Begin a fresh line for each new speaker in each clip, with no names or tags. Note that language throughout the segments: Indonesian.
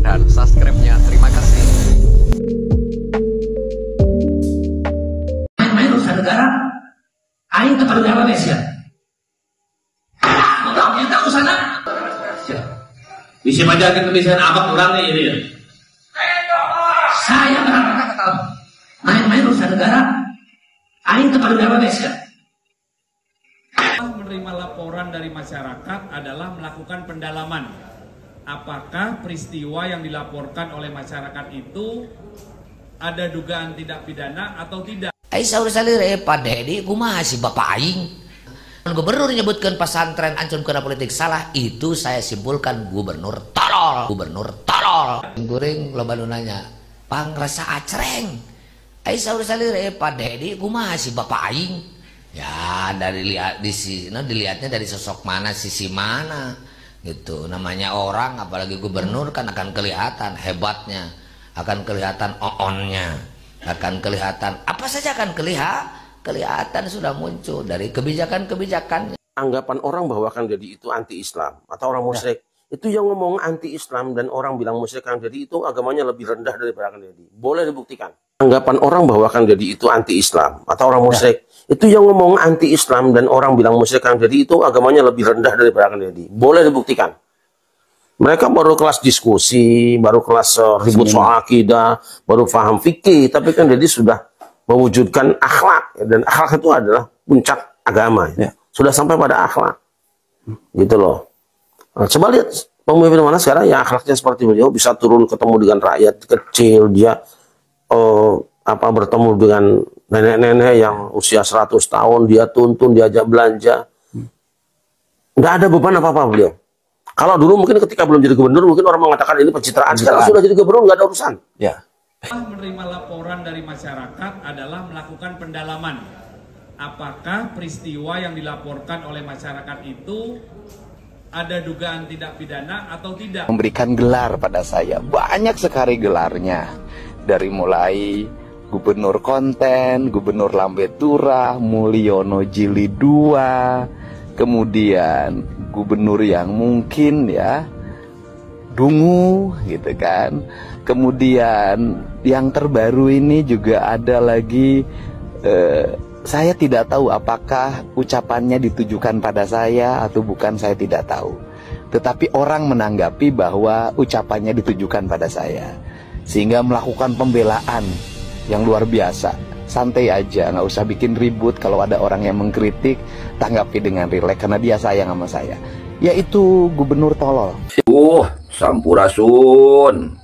dan subscribe-nya. Terima kasih.
Main-main urusan negara, aing kepada negara Malaysia. Orang yang tak usah nak.
Bisa majakin tulisan abang orangnya ini ya.
Saya berkata ke kamu, main-main urusan negara, aing kepada negara Malaysia.
Menerima laporan dari masyarakat adalah melakukan pendalaman. Apakah peristiwa yang dilaporkan oleh masyarakat itu ada dugaan tindak pidana atau tidak?
Saur salir Pak Dedi kumaha si Bapak aing. Gubernur menyebutkan pesantren ancur kena politik salah, itu saya simpulkan gubernur tolol. Gubernur tolol. Guring loba nu nanya, pangrasa acreng. Saur salir Pak Dedi kumaha si Bapak aing. Ya dari lihat di sini dilihatnya dari sosok mana, sisi mana gitu. Namanya orang apalagi gubernur kan akan kelihatan hebatnya, akan kelihatan oonnya, akan kelihatan apa saja akan kelihatan sudah muncul dari kebijakan-kebijakannya.
Anggapan orang bahwa Kang Deddy itu anti-Islam atau orang musyrik, itu yang ngomong anti-Islam dan orang bilang musyrik Kang Deddy itu agamanya lebih rendah daripada Kang Deddy. Boleh dibuktikan. Anggapan orang bahwa Kang Deddy itu anti-Islam atau orang musyrik, itu yang ngomong anti-Islam dan orang bilang musyrik Kang Deddy itu agamanya lebih rendah daripada Kang Deddy. Boleh dibuktikan. Mereka baru kelas diskusi, baru kelas ribut soal akidah, baru paham fikih, tapi Kang Deddy sudah mewujudkan akhlak, dan akhlak itu adalah puncak agama. Ya. Sudah sampai pada akhlak. Gitu loh. Nah, coba lihat pemimpin mana sekarang yang akhlaknya seperti beliau, bisa turun ketemu dengan rakyat kecil, dia bertemu dengan nenek-nenek yang usia 100 tahun, dia tuntun, diajak belanja. Nggak ada beban apa-apa beliau. Kalau dulu mungkin ketika belum jadi gubernur, mungkin orang mengatakan ini pencitraan. Sekarang sudah jadi gubernur, nggak ada urusan. Ya.
Menerima laporan dari masyarakat adalah melakukan pendalaman. Apakah peristiwa yang dilaporkan oleh masyarakat itu ada dugaan tindak pidana atau tidak?
Memberikan gelar pada saya, banyak sekali gelarnya. Dari mulai Gubernur Konten, Gubernur Lambetura, Mulyono Jilid 2, kemudian gubernur yang mungkin ya dungu gitu kan. Kemudian yang terbaru ini juga ada lagi, saya tidak tahu apakah ucapannya ditujukan pada saya atau bukan, saya tidak tahu. Tetapi orang menanggapi bahwa ucapannya ditujukan pada saya, sehingga melakukan pembelaan yang luar biasa. Santai aja, nggak usah bikin ribut. Kalau ada orang yang mengkritik, tanggapi dengan rileks karena dia sayang sama saya. Yaitu gubernur tolol.
Sampurasun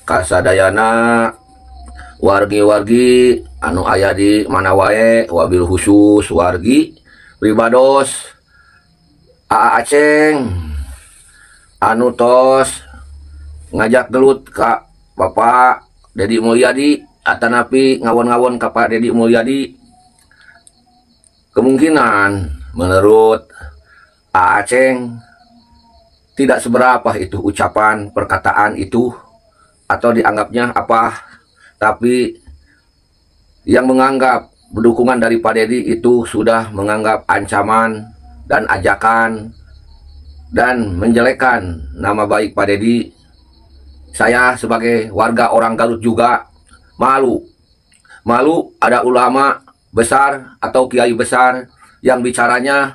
kasadayana wargi-wargi anu aya di mana wae, wabil khusus wargi pribados Aceng anu tos ngajak gelut ka Bapak Deddy Mulyadi atanapi ngawon-ngawon ka Pak Deddy Mulyadi. Kemungkinan menurut Aceng tidak seberapa itu ucapan perkataan itu, atau dianggapnya apa, tapi yang menganggap dukungan dari Pak Deddy itu sudah menganggap ancaman dan ajakan dan menjelekkan nama baik Pak Deddy. Saya sebagai warga orang Garut juga malu ada ulama besar atau kiai besar yang bicaranya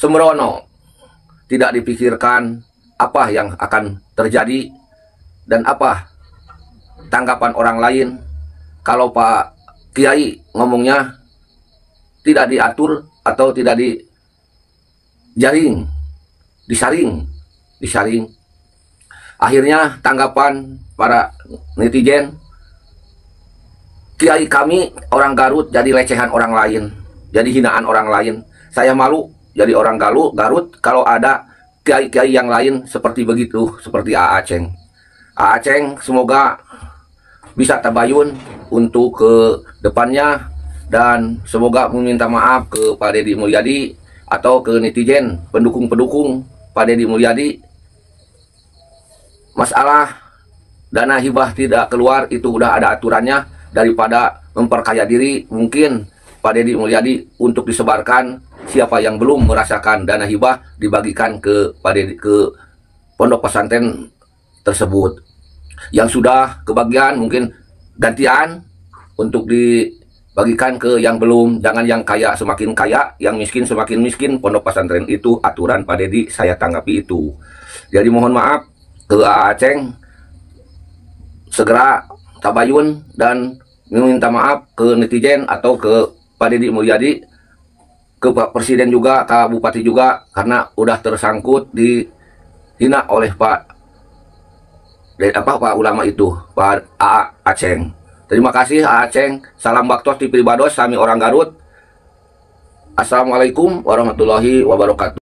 sembrono, tidak dipikirkan apa yang akan terjadi dan apa tanggapan orang lain. Kalau Pak Kiai ngomongnya tidak diatur atau tidak disaring. Akhirnya tanggapan para netizen, Kiai kami orang Garut jadi lecehan orang lain, jadi hinaan orang lain. Saya malu jadi orang Garut kalau ada kiai-kiai yang lain seperti begitu, seperti Aceng. Aceng semoga bisa tabayun untuk ke depannya, dan semoga meminta maaf ke Pak Deddy Mulyadi atau ke netizen pendukung-pendukung Pak Deddy Mulyadi. Masalah dana hibah tidak keluar itu udah ada aturannya. Daripada memperkaya diri, mungkin Pak Deddy Mulyadi untuk disebarkan, siapa yang belum merasakan dana hibah dibagikan ke Pak Deddy, ke pondok pesantren tersebut.
yang sudah kebagian mungkin gantian untuk dibagikan ke yang belum. Jangan yang kaya semakin kaya, yang miskin semakin miskin. Pondok pesantren itu aturan Pak Dedi, saya tanggapi itu. Jadi mohon maaf ke Aceng, segera tabayun dan meminta maaf ke netizen atau ke Pak Dedi Mulyadi, ke Pak Presiden juga, ke Bupati juga, karena udah tersangkut dihina oleh Pak ulama itu, Pak A. Aceng. Terima kasih A. Aceng. Salam baktos di Pribados, kami orang Garut. Assalamualaikum warahmatullahi wabarakatuh.